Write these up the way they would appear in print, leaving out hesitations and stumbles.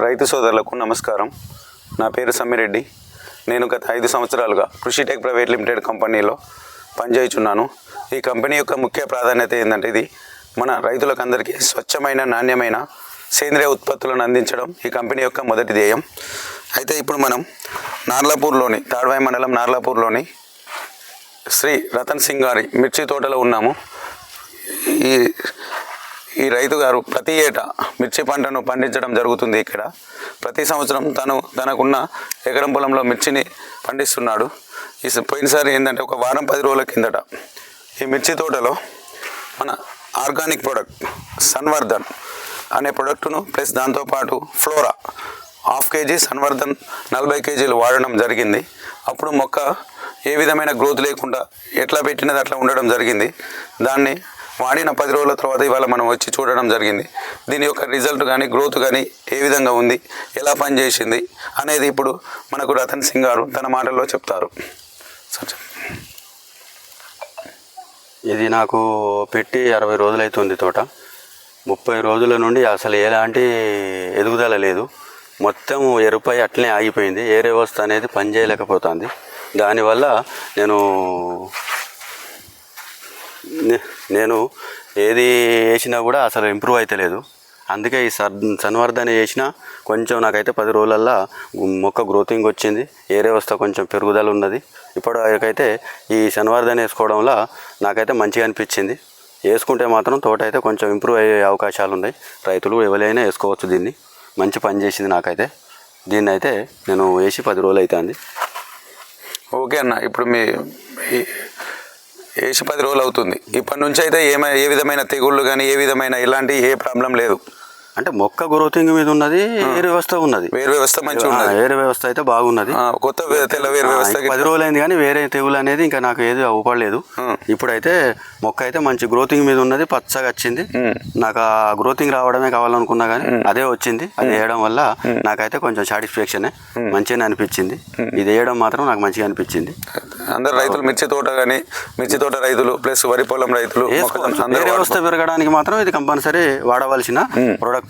రైతు సోదరులకు నమస్కారం. నా పేరు సమ్మిరెడ్డి. నేను గత 5 సంవత్సరాలుగా కృషిటెక్ ప్రైవేట్ లిమిటెడ్ కంపెనీలో పనిచేయుచున్నాను. ఈ కంపెనీ యొక్క ముఖ్య ప్రాధాన్యత ఏంటంటే ఇది మన రైతులకు అందరికీ స్వచ్ఛమైన నాణ్యమైన సేంద్రియ ఉత్పత్తులను అందించడం ఈ కంపెనీ యొక్క మొదటి ధ్యేయం. అయితే ఇప్పుడు మనం నార్లాపూర్లోని తాడ్వాయి మండలం నార్లాపూర్లోని శ్రీ రతన్ సింగ్ గారి మిర్చి తోటలో ఉన్నాము. ఈ రైతు గారు ప్రతి ఏటా మిర్చి పంటను పండించడం జరుగుతుంది. ఇక్కడ ప్రతి సంవత్సరం తనకున్న ఎకరం పొలంలో మిర్చిని పండిస్తున్నాడు. పోయినసారి ఏంటంటే ఒక వారం 10 రోజుల కిందట ఈ మిర్చి తోటలో మన ఆర్గానిక్ ప్రోడక్ట్ సన్వర్ధన్ అనే ప్రోడక్టును ప్లస్ దాంతోపాటు ఫ్లోరా 1/2 kg సన్వర్ధన్ 40 kgలు వాడడం జరిగింది. అప్పుడు మొక్క ఏ విధమైన గ్రోత్ లేకుండా ఎట్లా పెట్టినది అట్లా ఉండడం జరిగింది. దాన్ని వాడిన 10 రోజుల తర్వాత ఇవాళ మనం వచ్చి చూడడం జరిగింది. దీని యొక్క రిజల్ట్ కానీ గ్రోత్ కానీ ఏ విధంగా ఉంది, ఎలా పనిచేసింది అనేది ఇప్పుడు మనకు రతన్ సింగ్ గారు తన మాటల్లో చెప్తారు. ఇది నాకు పెట్టి 60 రోజులు అవుతుంది. తోట 30 రోజుల నుండి అసలు ఎలాంటి ఎదుగుదల లేదు. మొత్తం ఎరుపై అట్లనే ఆగిపోయింది. ఏ వ్యవస్థ అనేది పనిచేయలేకపోతుంది. దానివల్ల నేను ఏది వేసినా కూడా అసలు ఇంప్రూవ్ అయితే లేదు. అందుకే ఈ సన్వర్ధన వేసినా కొంచెం నాకైతే 10 రోజులల్లో మొక్క గ్రోతింగ్ వచ్చింది. ఏరే వస్తా కొంచెం పెరుగుదల ఉన్నది. ఇప్పటికైతే ఈ సన్వర్ధన వేసుకోవడం వల్ల నాకైతే మంచిగా అనిపించింది. వేసుకుంటే మాత్రం తోట అయితే కొంచెం ఇంప్రూవ్ అయ్యే అవకాశాలు ఉన్నాయి. రైతులు ఎవరైనా వేసుకోవచ్చు. దీన్ని మంచి పని చేసింది నాకైతే. దీన్ని అయితే నేను వేసి 10 రోజులు అవుతుంది. ఓకే అన్న, ఇప్పుడు వేసి 10 రోజులు అవుతుంది. ఇప్పటి నుంచి అయితే ఏ విధమైన తెగుళ్ళు కానీ ఏ విధమైన ఇలాంటి ఏ ప్రాబ్లం లేదు. అంటే మొక్క గ్రోతింగ్ మీద ఉన్నది. ఏరు వ్యవస్థ ఉన్నది. వేరు వ్యవస్థ మంచిగా ఉన్నది. ఏరు వ్యవస్థ అయితే బాగున్నది. కొత్త తెల్ల వేరు వ్యవస్థ 10 రోజులు అయింది కానీ వేరే తెగులు అనేది ఇంకా నాకు ఏది అవపడలేదు. ఇప్పుడైతే మొక్క అయితే మంచి గ్రోతింగ్ మీద ఉన్నది. పచ్చగా వచ్చింది. నాకు ఆ గ్రోతింగ్ రావడమే కావాలనుకున్నా కానీ అదే వచ్చింది. అది వేయడం వల్ల నాకైతే కొంచెం సాటిస్ఫాక్షన్ మంచిగానే అనిపించింది. ఇది వేయడం మాత్రం నాకు మంచిగా అనిపించింది. అందరు రైతులు మిర్చి తోట రైతులు ప్లస్ వరి పొలం రైతులు వేరే వ్యవస్థ పెరగడానికి మాత్రం ఇది కంపల్సరీ వాడవలసిన ప్రోడక్ట్.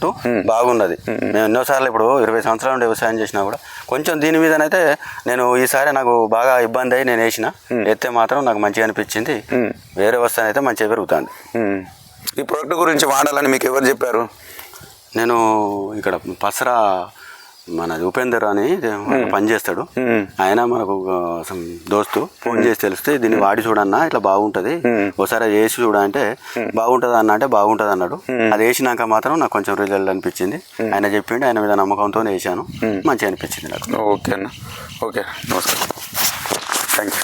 బాగున్నది. నేను ఎన్నోసార్లు ఇప్పుడు 20 సంవత్సరాల నుండి వ్యవసాయం చేసినా కూడా కొంచెం దీని మీదనైతే నేను ఈసారి నాకు బాగా ఇబ్బంది అయ్యి నేను వేస్తే మాత్రం నాకు మంచిగా అనిపించింది. వేరే వ్యవస్థ అయితే మంచిగా పెరుగుతుంది. ఈ ప్రోడక్ట్ గురించి వాడాలని మీకు ఎవరు చెప్పారు? నేను ఇక్కడ పసరా మనది ఉపేందర్ అని పనిచేస్తాడు. ఆయన మనకు దోస్తు ఫోన్ చేసి తెలిస్తే దీన్ని వాడి చూడన్నా ఇట్లా బాగుంటుంది, ఒకసారి వేసి చూడంటే బాగుంటుంది అన్న అంటే బాగుంటుంది అన్నాడు. అది వేసినాక మాత్రం నాకు కొంచెం రిజల్ట్ అనిపించింది. ఆయన చెప్పిండు, ఆయన మీద నమ్మకంతో వేసాను. మంచిగా అనిపించింది నాకు. ఓకే అన్న, ఓకే, నమస్కారం, థ్యాంక్ యూ.